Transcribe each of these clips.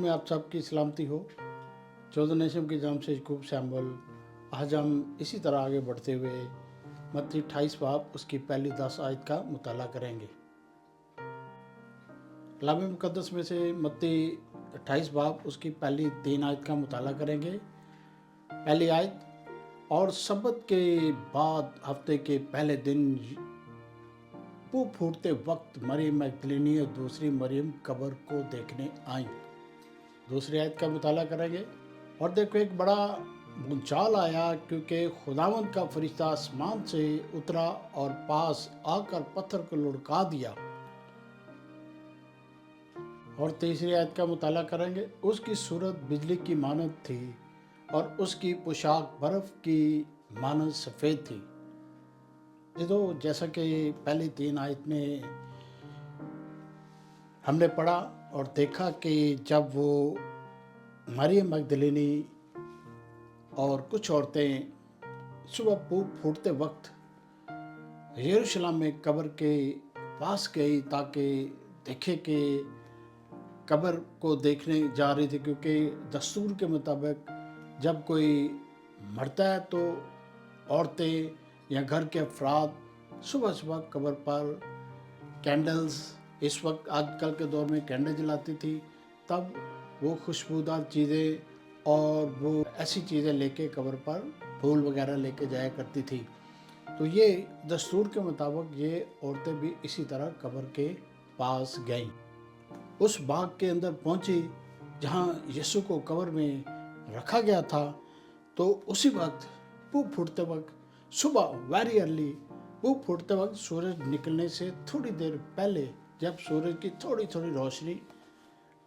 में आप सबकी सलामती हो। चौदह नेशम की जाम से खूब सैम्बल। आज हम इसी तरह आगे बढ़ते हुए मत्ती 28 बाब उसकी पहली 10 आयत का मुताला करेंगे। कलाम मुकद्दस में से मत्ती 28 बाब उसकी पहली 3 आयत का मुताला करेंगे। पहली आयत, और सबत के बाद हफ्ते के पहले दिन वो फूटते वक्त मरियम मगदलीनी और दूसरी मरियम कब्र को देखने आई। दूसरी आयत का मुताला करेंगे। और देखो, एक बड़ा भूचाल आया, क्योंकि खुदावंद का फरिश्ता आसमान से उतरा और पास आकर पत्थर को लुढ़का दिया। और तीसरी आयत का मुताला करेंगे। उसकी सूरत बिजली की मानद थी और उसकी पोशाक बर्फ की मानद सफ़ेद थी। तो जैसा कि पहली 3 आयत में हमने पढ़ा और देखा कि जब वो मरियम मगदलीनी और कुछ औरतें सुबह फूटते वक्त यरूशलेम में कब्र के पास गई ताकि देखे कि कब्र को देखने जा रही थी, क्योंकि दस्तूर के मुताबिक जब कोई मरता है तो औरतें या घर के अफराद सुबह सुबह कब्र पर कैंडल्स, इस वक्त आजकल के दौर में कैंडल जलाती थी, तब वो खुशबूदार चीज़ें और वो ऐसी चीज़ें लेके कब्र पर फूल वगैरह लेके जाया करती थी। तो ये दस्तूर के मुताबिक ये औरतें भी इसी तरह कब्र के पास गईं। उस बाग के अंदर पहुंची जहां यीशु को कब्र में रखा गया था। तो उसी वक्त वो फूटते वक्त सुबह वेरी अर्ली वो फूटते वक्त सूरज निकलने से थोड़ी देर पहले जब सूरज की थोड़ी थोड़ी रोशनी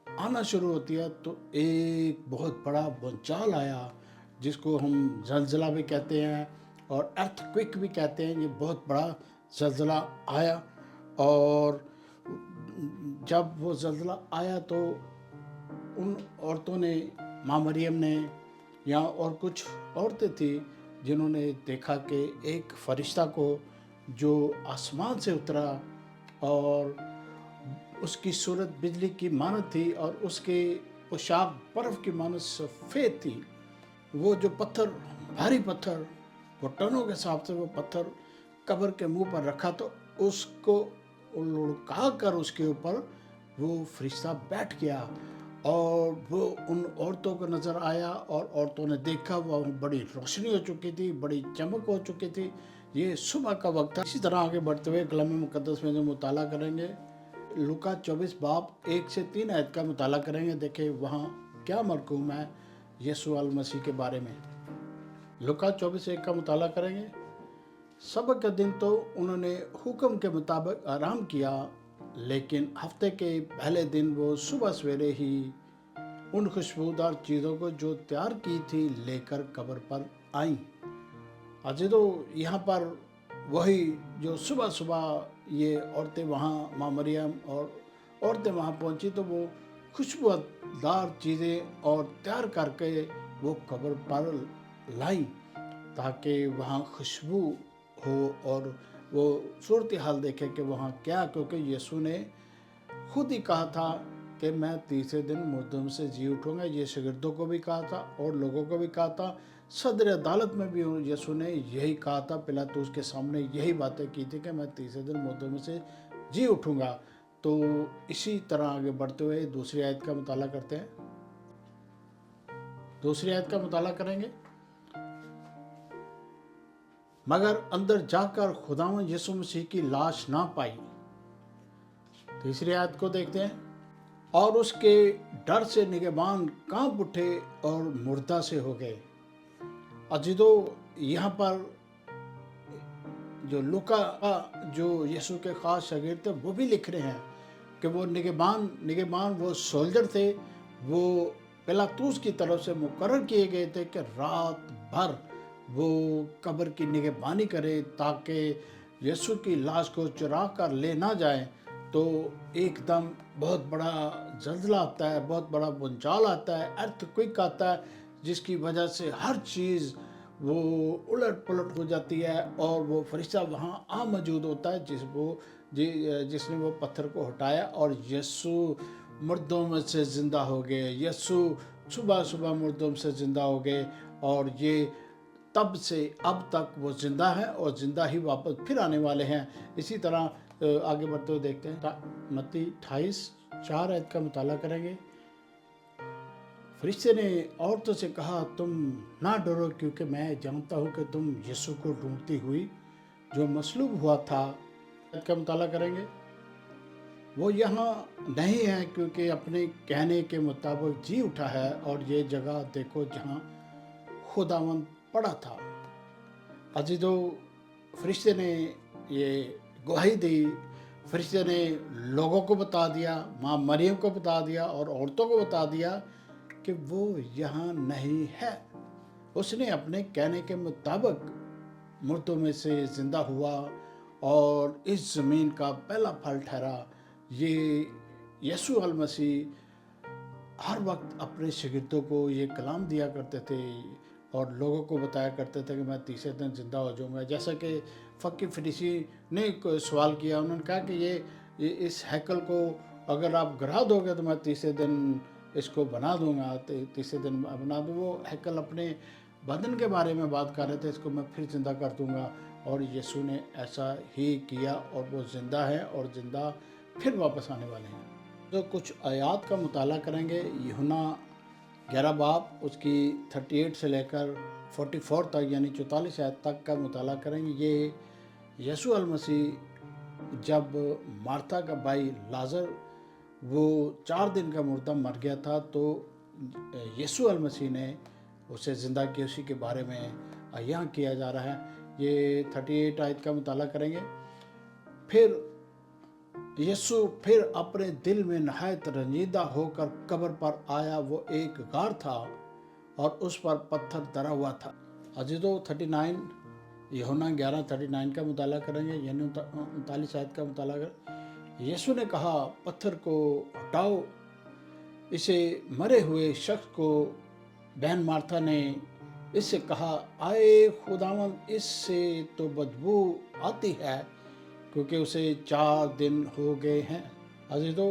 आना शुरू होती है तो एक बहुत बड़ा भूचाल आया, जिसको हम जलजला भी कहते हैं और अर्थक्वेक भी कहते हैं। ये बहुत बड़ा जलजला आया, और जब वो जलजला आया तो उन औरतों ने, माँ मरियम ने या और कुछ औरतें थी, जिन्होंने देखा कि एक फरिश्ता को जो आसमान से उतरा और उसकी सूरत बिजली की मानद थी और उसके पोशाक बर्फ की मानद सफ़ेद थी। वो जो पत्थर, भारी पत्थर, वो टनों के हिसाब से वो पत्थर कब्र के मुंह पर रखा, तो उसको लुढ़का कर उसके ऊपर वो फरिश्ता बैठ गया और वो उन औरतों को नज़र आया और औरतों ने देखा वो बड़ी रोशनी हो चुकी थी, बड़ी चमक हो चुकी थी। ये सुबह का वक्त था। इसी तरह आगे बढ़ते हुए कलाम मुकद्दस में जो मुताला करेंगे, लूका 24 बाब 1 से 3 आयत का मुताला करेंगे। देखें वहाँ क्या मरकूम है यीशु अल मसीह के बारे में। लूका 24:1 का मुताला करेंगे। सबक के दिन तो उन्होंने हुक्म के मुताबिक आराम किया, लेकिन हफ्ते के पहले दिन वो सुबह सवेरे ही उन खुशबूदार चीज़ों को जो तैयार की थी लेकर कब्र पर आई। अजय तो यहाँ पर वही जो सुबह सुबह ये औरतें वहाँ, माँ मरियम और औरतें वहाँ पहुँची, तो वो खुशबूदार चीज़ें और तैयार करके वो कब्र पर लाई ताकि वहाँ खुशबू हो और वो सूरत हाल देखे कि वहाँ क्या, क्योंकि यीशु ने खुद ही कहा था कि मैं तीसरे दिन मुर्दों में से जी उठूँगा। ये शागिर्दों को भी कहा था और लोगों को भी कहा था। सदर अदालत में भी यीशु ने यही कहा था, पिलातुस के सामने यही बातें की थी कि मैं तीसरे दिन मुर्दों में से जी उठूँगा। तो इसी तरह आगे बढ़ते हुए दूसरी आयत का मुताला करते हैं। दूसरी आयत का मुताला करेंगे। मगर अंदर जाकर खुदावंद यीशु मसीह की लाश ना पाई। तीसरी आयत को देखते हैं। और उसके डर से निगहबान कांप उठे और मुर्दा से हो गए। अजीजो, यहाँ पर जो लूका जो यीशु के खास शागिर्द थे वो भी लिख रहे हैं कि वो निगहबान वो सोल्जर थे, वो पिलातुस की तरफ से मुकर्रर किए गए थे कि रात भर वो कब्र की निगहबानी करे ताकि यीशु की लाश को चुरा कर ले ना जाए। तो एकदम बहुत बड़ा जल्जला आता है, बहुत बड़ा भूचाल आता है, अर्थक्वेक आता है, जिसकी वजह से हर चीज़ वो उलट पुलट हो जाती है और वो फरिश्ता वहाँ मौजूद होता है जिसने वो पत्थर को हटाया और यीशु मुर्दों में से ज़िंदा हो गए, यीशु सुबह सुबह मुर्दों से ज़िंदा हो गए, और ये तब से अब तक वो ज़िंदा है और ज़िंदा ही वापस फिर आने वाले हैं। इसी तरह आगे बढ़ते हुए देखते हैं मत्ती 28:4 आयत का मुताला करेंगे। फरिश्ते ने औरतों से कहा, तुम ना डरो, क्योंकि मैं जानता हूँ कि तुम यीशु को ढूंढती हुई जो मसलूब हुआ था। आयत का मुताला करेंगे। वो यहाँ नहीं है, क्योंकि अपने कहने के मुताबिक जी उठा है, और ये जगह देखो जहाँ खुदावंद पड़ा था। अजीजो, फरिश्ते ने ये गवाही दी, फरिश्ते ने लोगों को बता दिया, माँ मरियम को बता दिया और औरतों को बता दिया कि वो यहाँ नहीं है। उसने अपने कहने के मुताबिक मुर्दों में से ज़िंदा हुआ और इस ज़मीन का पहला फल ठहरा। ये यीशु अल मसीह हर वक्त अपने शागिर्दों को ये कलाम दिया करते थे और लोगों को बताया करते थे कि मैं तीसरे दिन ज़िंदा हो जाऊंगा। जैसा कि फ़कीह फरीसी ने सवाल किया, उन्होंने कहा कि ये इस हैकल को अगर आप गिरा दोगे तो मैं तीसरे दिन इसको बना दूंगा, तीसरे दिन बना दूँ। वो हैकल अपने बदन के बारे में बात कर रहे थे, इसको मैं फिर ज़िंदा कर दूंगा, और यीशु ने ऐसा ही किया और वो ज़िंदा है और ज़िंदा फिर वापस आने वाले हैं। तो कुछ आयात का मुताला करेंगे। यूहन्ना 11 बाब उसकी 38 से लेकर 44 तक यानी 44 आयत तक का मुताला करेंगे। ये यीशु अल मसीह जब मार्था का भाई लाजर वो 4 दिन का मुर्दा मर गया था, तो यीशु अल मसीह ने उसे ज़िंदा किया, उसी के बारे में यहाँ किया जा रहा है। ये 38 आयत का मुताला करेंगे। फिर यीशु फिर अपने दिल में नहायत रंजीदा होकर कब्र पर आया। वो एक गार था और उस पर पत्थर धरा हुआ था। अजीजो 39 यूहन्ना 11:39 का मुताला करेंगे, यानी 39 आयत का मुताला करें। यीशु ने कहा, पत्थर को हटाओ। इसे मरे हुए शख्स को बहन मार्था ने इससे कहा, आए खुदावंद, इससे तो बदबू आती है, क्योंकि उसे 4 दिन हो गए हैं। अजीजो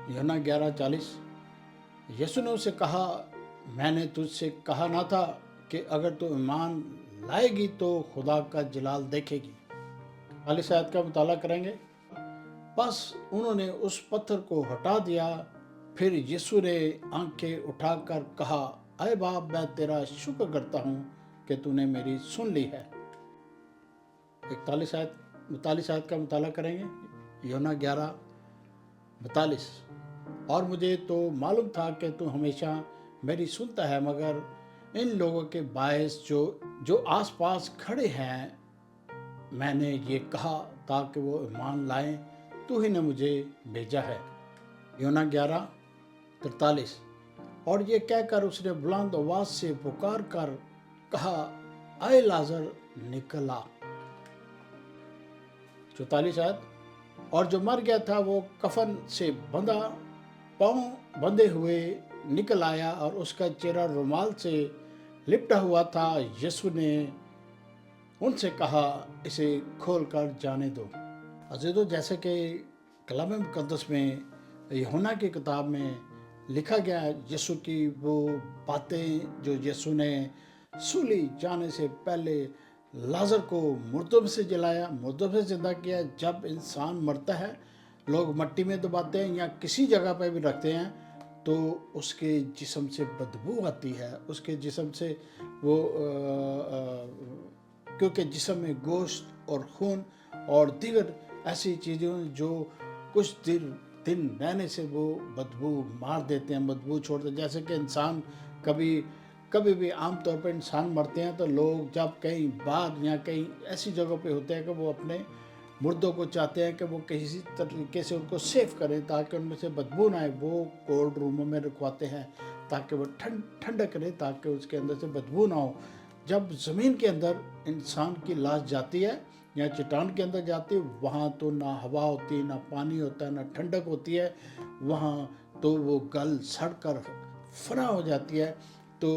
यूहन्ना 11:40 यीशु ने उसे कहा, मैंने तुझसे कहा ना था कि अगर तू ईमान लाएगी तो खुदा का जलाल देखेगी। 40 आयत का मुताला करेंगे। बस उन्होंने उस पत्थर को हटा दिया। फिर यीशु ने आंखें उठाकर कहा, अय बाप, मैं तेरा शुक्र करता हूँ कि तूने मेरी सुन ली है। 42 आयत का मुताला करेंगे। यूहन्ना 11:42 और मुझे तो मालूम था कि तू हमेशा मेरी सुनता है, मगर इन लोगों के बायस जो आसपास खड़े हैं मैंने ये कहा ताकि वो ईमान लाएं, तू ही ने मुझे भेजा है। यूहन्ना 11:43 और ये कहकर उसने बुलंद आवाज से पुकार कर कहा, आए लाजर निकल आ। 44 आयत और जो मर गया था वो कफन से बंधा, पाँव बंधे हुए निकल आया और उसका चेहरा रुमाल से लिपटा हुआ था। यीशु ने उनसे कहा, इसे खोल कर जाने दो। अजीजों, जैसे कि कलाम मुकद्दस में यूहन्ना की किताब में लिखा गया, यीशु की वो बातें जो यीशु ने सूली जाने से पहले लाजर को मुर्दों से जलाया, मुर्दों से जिंदा किया। जब इंसान मरता है, लोग मट्टी में दबाते हैं या किसी जगह पर भी रखते हैं, तो उसके जिस्म से बदबू आती है, उसके जिस्म से वो क्योंकि जिस्म में गोश्त और खून और दीगर ऐसी चीज़ें जो कुछ दिन रहने से वो बदबू मार देते हैं, बदबू छोड़ते हैं। जैसे कि इंसान कभी भी आम तौर पर इंसान मरते हैं तो लोग जब कहीं बाहर या कहीं ऐसी जगहों पे होते हैं कि वो अपने मुर्दों को चाहते हैं कि वो किसी तरीके से उनको सेफ करें ताकि उनमें से बदबू ना आए, वो कोल्ड रूमों में रखवाते हैं ताकि वो ठंडक रहे, ताकि उसके अंदर से बदबू ना हो। जब ज़मीन के अंदर इंसान की लाश जाती है या चट्टान के अंदर जाती है, वहाँ तो ना हवा होती, ना पानी होता है, ना ठंडक होती है, वहाँ तो वो गल सड़ कर फना हो जाती है। तो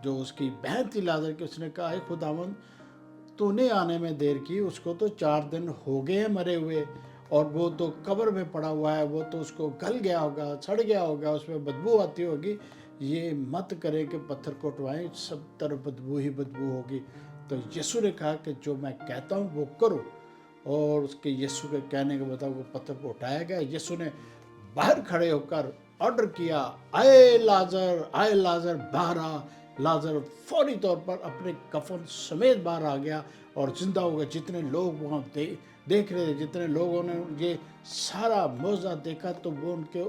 जो उसकी बहन थी लाजर की, उसने कहा, है खुदावंद, तूने आने में देर की, उसको तो 4 दिन हो गए हैं मरे हुए, और वो तो कब्र में पड़ा हुआ है, वो तो उसको गल गया होगा, सड़ गया होगा, उसमें बदबू आती होगी, ये मत करें कि पत्थर को उठवाएं, सब तरफ बदबू ही बदबू होगी। तो यीशु ने कहा कि जो मैं कहता हूँ वो करो, और उसके यीशु के कहने के मुताबिक पत्थर को उठाया गया। यीशु ने बाहर खड़े होकर ऑर्डर किया, आए लाजर बाहर आ। लाजर फौरी तौर पर अपने कफन समेत बाहर आ गया और जिंदा हो गया। जितने लोग वहाँ देख रहे थे, जितने लोगों ने ये सारा मौजज़ा देखा, तो वो उनके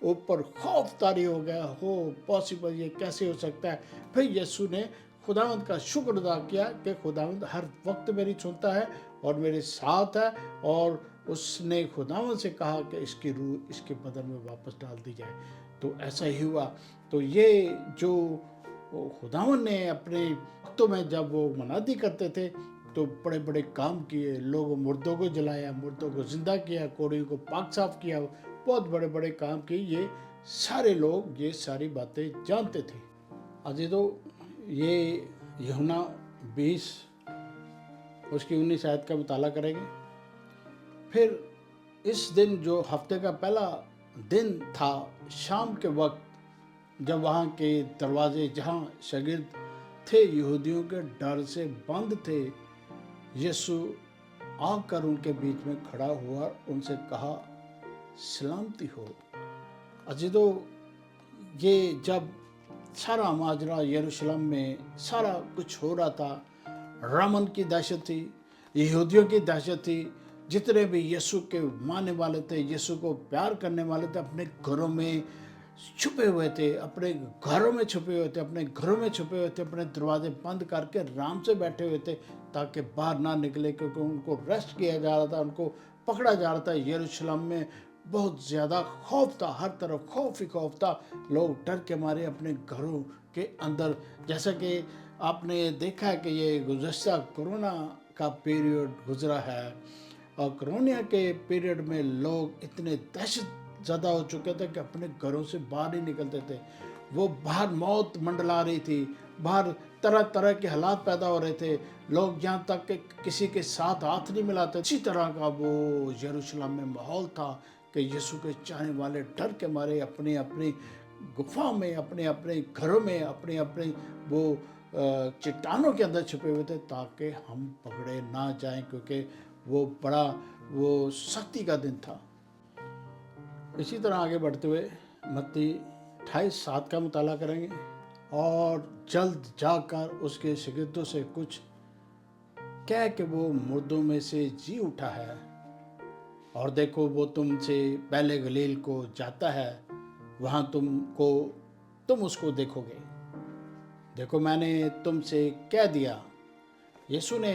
ऊपर खौफ तारी हो गया, हो पॉसिबल, ये कैसे हो सकता है। फिर यीशु ने खुदावंद का शुक्र अदा किया कि खुदावंद हर वक्त मेरी सुनता है और मेरे साथ है, और उसने खुदावंद से कहा कि इसकी रूह इसके बदन में वापस डाल दी जाए। तो ऐसा ही हुआ। तो ये जो खुदावंद ने अपने वक्तों में जब वो मनादी करते थे तो बड़े बड़े काम किए, लोग मुर्दों को जलाया, मुर्दों को जिंदा किया, कोड़ियों को पाक साफ किया, बहुत बड़े बड़े काम किए। ये सारे लोग ये सारी बातें जानते थे। अजी तो ये यूहन्ना 20 उसकी 19 आयत का मुताला करेंगे। फिर इस दिन जो हफ्ते का पहला दिन था, शाम के वक्त, जब वहाँ के दरवाजे जहाँ शागिर्द थे यहूदियों के डर से बंद थे, यीशु आकर उनके बीच में खड़ा हुआ, उनसे कहा, सलामती हो। अजीजो, ये जब सारा माजरा यरूशलेम में सारा कुछ हो रहा था, रामन की दहशत थी, यहूदियों की दहशत थी, जितने भी यीशु के मानने वाले थे, यीशु को प्यार करने वाले थे, अपने घरों में छुपे हुए थे, अपने घरों में छुपे हुए थे, अपने घरों में छुपे हुए थे, अपने दरवाजे बंद करके आराम से बैठे हुए थे ताकि बाहर ना निकले, क्योंकि उनको अरेस्ट किया जा रहा था, उनको पकड़ा जा रहा था। यरूशलेम में बहुत ज़्यादा खौफ था, हर तरफ खौफ ही खौफ था। लोग डर के मारे अपने घरों के अंदर, जैसा कि आपने देखा है कि ये गुज़श्ता कोरोना का पीरियड गुजरा है, और कोरोना के पीरियड में लोग इतने दहशत ज़्यादा हो चुके थे कि अपने घरों से बाहर नहीं निकलते थे। वो बाहर मौत मंडला रही थी, बाहर तरह तरह के हालात पैदा हो रहे थे, लोग यहाँ तक कि किसी के साथ हाथ नहीं मिलाते। इसी तरह का वो यरूशलेम में माहौल था कि यीशु के चाहने वाले डर के मारे अपनी अपनी गुफा में, अपने अपने घरों में, अपने अपने वो चट्टानों के अंदर छुपे हुए थे ताकि हम पकड़े ना जाएं, क्योंकि वो बड़ा वो सख्ती का दिन था। इसी तरह आगे बढ़ते हुए मत्ती 28:7 का मुताला करेंगे। और जल्द जाकर उसके शागिर्दों से कुछ कह के वो मुर्दों में से जी उठा है, और देखो वो तुमसे पहले गलील को जाता है, वहाँ तुम उसको देखोगे। देखो मैंने तुमसे कह दिया। यीशु ने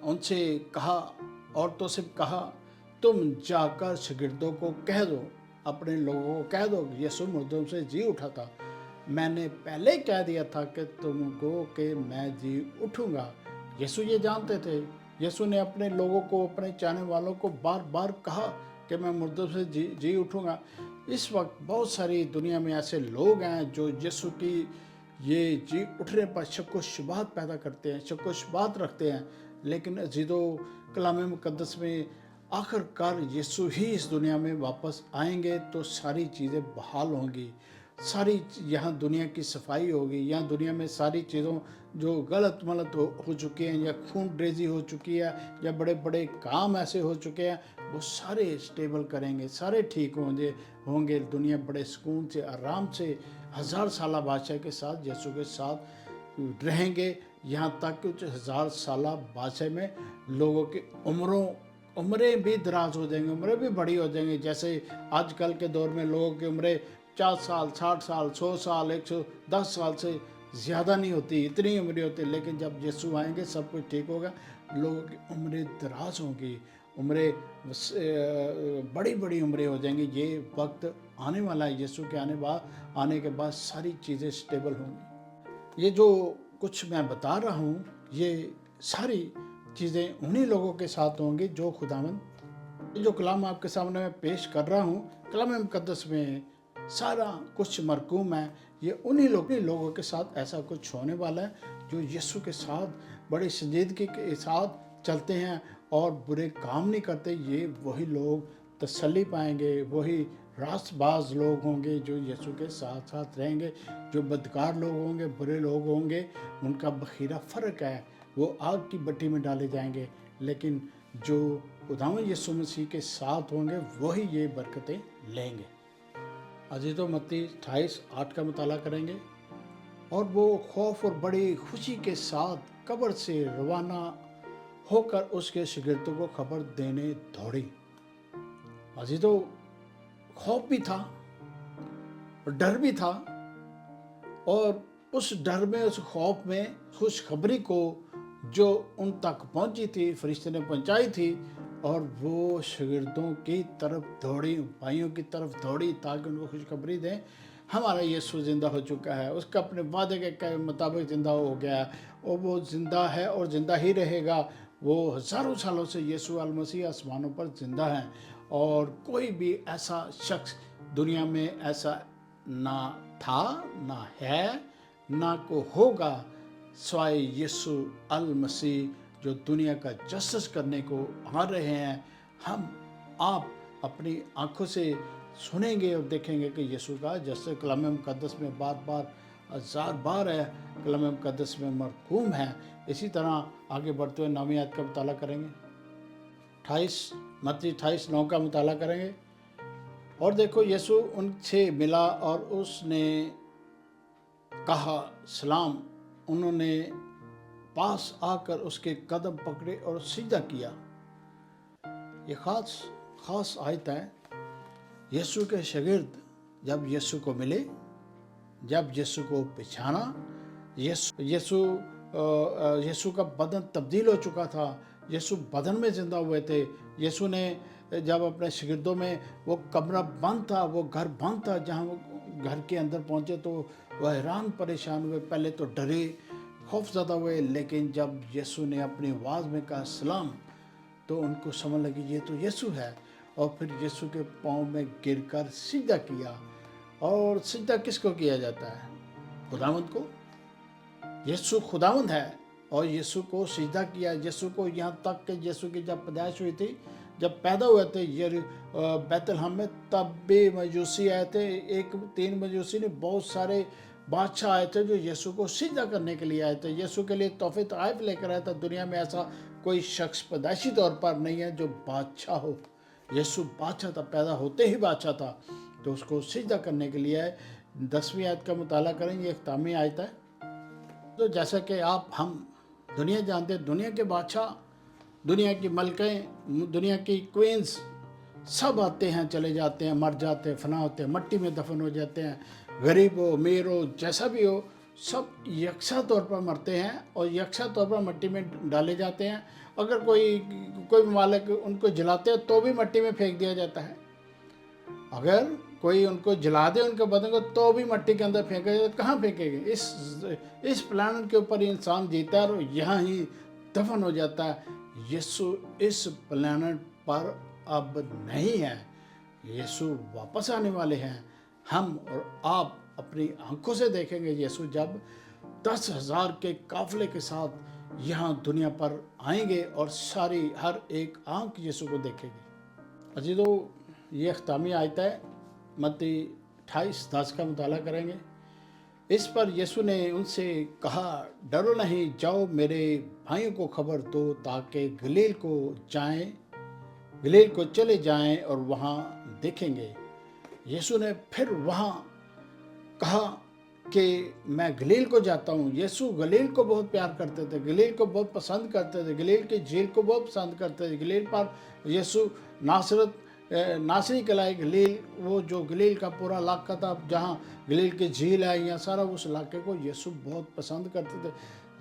उनसे कहा, औरतों से कहा, तुम जाकर शागिर्दों को कह दो, अपने लोगों को कह दो, यीशु मुर्दों से जी उठा था। मैंने पहले कह दिया था कि तुमको कि मैं जी उठूंगा। यीशु ये जानते थे। यीशु ने अपने लोगों को, अपने चाहने वालों को बार बार कहा कि मैं मुर्दों से जी उठूंगा। इस वक्त बहुत सारी दुनिया में ऐसे लोग हैं जो यीशु की ये जी उठने पर शक व शुबहात पैदा करते हैं, शक व शुबहात रखते हैं। लेकिन अजीजो, कलाम मुकद्दस में आखिरकार यीशु ही इस दुनिया में वापस आएंगे तो सारी चीज़ें बहाल होंगी, सारी यहाँ दुनिया की सफाई होगी, यहाँ दुनिया में सारी चीज़ों जो गलत मलत हो चुकी हैं, या खून रेजी हो चुकी है, या बड़े बड़े काम ऐसे हो चुके हैं, वो सारे स्टेबल करेंगे, सारे ठीक होंगे। दुनिया बड़े सुकून से, आराम से, 1000 साल बादशाह के साथ, यीशु के साथ रहेंगे। यहाँ तक कि 1000 साल बादशाह में लोगों की उम्रें भी दराज हो जाएंगी, उम्रें भी बड़ी हो जाएंगी। जैसे आजकल के दौर में लोगों की उम्रें 50 साल, 60 साल, 100 साल, 110 साल से ज़्यादा नहीं होती, इतनी उम्रें होती। लेकिन जब यीशु आएंगे सब कुछ ठीक होगा, लोगों की उम्रें दराज होंगी, उम्रें बड़ी बड़ी उम्रें हो जाएंगी। ये वक्त आने वाला है, यीशु के आने के बाद सारी चीज़ें स्टेबल होंगी। ये जो कुछ मैं बता रहा हूँ, ये सारी चीज़ें उन्हीं लोगों के साथ होंगी जो खुदावंद, जो कलाम आपके सामने मैं पेश कर रहा हूँ, कलाम मुकद्दस में सारा कुछ मरकूम है। ये उन्हीं लोगों के साथ ऐसा कुछ होने वाला है जो यीशु के साथ बड़ी संजीदगी के साथ चलते हैं اور برے کام نہیں کرتے، یہ وہی لوگ تسلی پائیں گے، وہی راست باز لوگ ہوں گے جو یسوع کے ساتھ ساتھ رہیں گے۔ جو بدکار لوگ ہوں گے، برے لوگ ہوں گے، ان کا بخیرہ فرق ہے، وہ آگ کی بٹی میں ڈالے جائیں گے، لیکن جو خداوند یسوع مسیح کے ساتھ ہوں گے وہی یہ برکتیں لیں گے۔ عزیزو، متی 28:8 کا مطالعہ کریں گے۔ اور وہ خوف اور بڑی خوشی کے ساتھ قبر سے روانہ ہو کر اس کے شاگردوں کو خبر دینے دوڑی۔ عزیزو، خوف بھی تھا اور ڈر بھی تھا، اور اس ڈر میں، اس خوف میں، خوشخبری کو جو ان تک پہنچی تھی فرشتے نے پہنچائی تھی، اور وہ شاگردوں کی طرف دوڑی، بھائیوں کی طرف دوڑی تاکہ ان کو خوشخبری دیں، ہمارا یسوع زندہ ہو چکا ہے، اس کا اپنے وعدے کے مطابق زندہ ہو گیا ہے، اور وہ زندہ ہے اور زندہ ہی رہے گا۔ وہ ہزاروں سالوں سے یسوع المسیح آسمانوں پر زندہ ہیں، اور کوئی بھی ایسا شخص دنیا میں ایسا نہ تھا، نہ ہے، نہ کو ہوگا سوائے یسوع المسیح جو دنیا کا جسٹس کرنے کو آ رہے ہیں۔ آپ اپنی آنکھوں سے سنیں گے اور دیکھیں گے کہ یسوع کا جسٹس کلام مقدس میں بار بار، ہزار بار ہے، کلام مقدس میں مرقوم ہے۔ اسی طرح آگے بڑھتے ہوئے 9 آیت کا مطالعہ کریں گے، متی 28:9 کا مطالعہ کریں گے۔ اور دیکھو، یسوع ان سے ملا اور اس نے کہا سلام۔ انہوں نے پاس آ کر اس کے قدم پکڑے اور سجدہ کیا۔ یہ خاص آیت ہے۔ یسوع کے شاگرد جب یسوع کو ملے، جب یسوع کو پہچانا، یسوع کا بدن تبدیل ہو چکا تھا، یسوع بدن میں زندہ ہوئے تھے۔ یسوع نے جب اپنے شاگردوں میں، وہ کمرہ بند تھا، وہ گھر بند تھا، جہاں وہ گھر کے اندر پہنچے تو وہ حیران پریشان ہوئے، پہلے تو ڈرے، خوف زدہ ہوئے، لیکن جب یسوع نے اپنی آواز میں کہا سلام، تو ان کو سمجھ لگی یہ تو یسوع ہے، اور پھر یسوع کے پاؤں میں گر کر سجدہ کیا۔ اور سجدہ کس کو کیا جاتا ہے؟ خداوند کو۔ یسوع خداوند ہے، اور یسوع کو سجدہ کیا۔ یسوع کو یہاں تک کہ یسوع کی جب پیدائش ہوئی تھی، جب پیدا ہوئے تھے بیت لحم میں، تب بھی مجوسی آئے تھے، 3 مجوسی نے، بہت سارے بادشاہ آئے تھے جو یسوع کو سجدہ کرنے کے لیے آئے تھے، یسوع کے لیے تحفے تحائف لے کر آیا تھا۔ دنیا میں ایسا کوئی شخص پیدائشی طور پر نہیں ہے جو بادشاہ ہو۔ یسوع بادشاہ تھا، پیدا ہوتے ہی بادشاہ تھا، تو اس کو سجدہ کرنے کے لیے آئے۔ 10ویں آیت کا مطالعہ کریں، یہ اختتامی آیت ہے۔ تو جیسا کہ ہم دنیا جانتے ہیں، دنیا کے بادشاہ، دنیا کی ملکیں، دنیا کی کوئنز، سب آتے ہیں، چلے جاتے ہیں، مر جاتے ہیں، فنا ہوتے ہیں، مٹی میں دفن ہو جاتے ہیں، غریب ہو، امیر ہو، جیسا بھی ہو، سب یکساں طور پر مرتے ہیں اور یکساں طور پر مٹی میں ڈالے جاتے ہیں۔ اگر کوئی ممالک ان کو جلاتے ہیں تو بھی مٹی میں پھینک دیا جاتا ہے۔ اگر کوئی ان کو جلا دے، ان کے بدن کو، تو بھی مٹی کے اندر پھینکا جائے، کہاں پھینکے گے؟ اس پلانٹ کے اوپر انسان جیتا ہے اور یہاں ہی دفن ہو جاتا ہے۔ یسوع اس پلانٹ پر اب نہیں ہے، یسوع واپس آنے والے ہیں۔ ہم اور آپ اپنی آنکھوں سے دیکھیں گے یسوع جب 10,000 کے قافلے کے ساتھ یہاں دنیا پر آئیں گے، اور ہر ایک آنکھ یسوع کو دیکھے گی۔ عزیزو، یہ اختتامی آیت ہے، متی 28:10 کا مطالعہ کریں گے۔ اس پر یسوع نے ان سے کہا ڈرو نہیں، جاؤ میرے بھائیوں کو خبر دو تاکہ گلیل کو چلے جائیں اور وہاں دیکھیں گے۔ یسوع نے پھر وہاں کہا کہ میں گلیل کو جاتا ہوں۔ یسوع گلیل کو بہت پیار کرتے تھے، گلیل کو بہت پسند کرتے تھے، گلیل کی جھیل کو بہت پسند کرتے تھے۔ گلیل پر یسوع ناصری کہلائے گلیل، وہ جو گلیل کا پورا علاقہ تھا، جہاں گلیل کی جھیل ہے، یا سارا اس علاقے کو یسوع بہت پسند کرتے تھے۔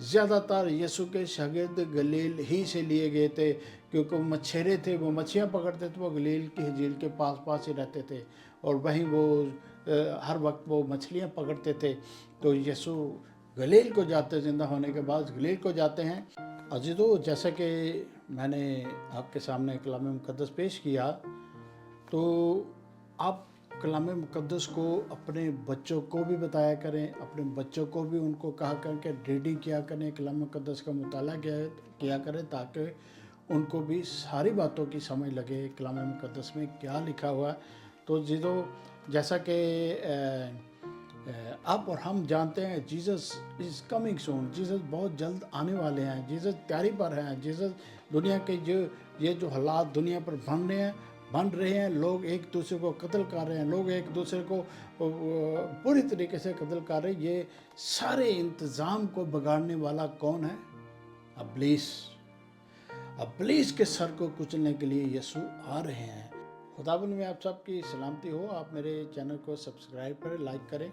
زیادہ تر یسوع کے شاگرد گلیل ہی سے لیے گئے تھے، کیونکہ وہ مچھیرے تھے، وہ مچھلیاں پکڑتے تھے، وہ گلیل کی جھیل کے پاس ہی رہتے تھے، اور وہیں وہ ہر وقت وہ مچھلیاں پکڑتے تھے۔ تو یسوع گلیل کو جاتے، زندہ ہونے کے بعد گلیل کو جاتے ہیں۔ عزیزو، جیسا کہ میں نے آپ کے سامنے کلام مقدس پیش کیا، تو آپ کلام مقدس کو اپنے بچوں کو بھی بتایا کریں، اپنے بچوں کو بھی ان کو کہا کریں کہ ریڈنگ کیا کریں، کلام مقدس کا مطالعہ کیا کریں، تاکہ ان کو بھی ساری باتوں کی سمجھ لگے کلام مقدس میں کیا لکھا ہوا ہے۔ تو جیسا کہ آپ اور ہم جانتے ہیں Jesus is coming soon, Jesus بہت جلد آنے والے ہیں، جیزس تیاری پر ہیں، جیزس دنیا کے یہ جو حالات دنیا پر بن رہے ہیں، لوگ ایک دوسرے کو قتل کر رہے ہیں، لوگ ایک دوسرے کو پوری طریقے سے قتل کر رہے ہیں، یہ سارے انتظام کو بگاڑنے والا کون ہے؟ ابلیس کے سر کو کچلنے کے لیے یسوع آ رہے ہیں۔ خداوند میں آپ سب کی سلامتی ہو۔ آپ میرے چینل کو سبسکرائب کریں، لائک کریں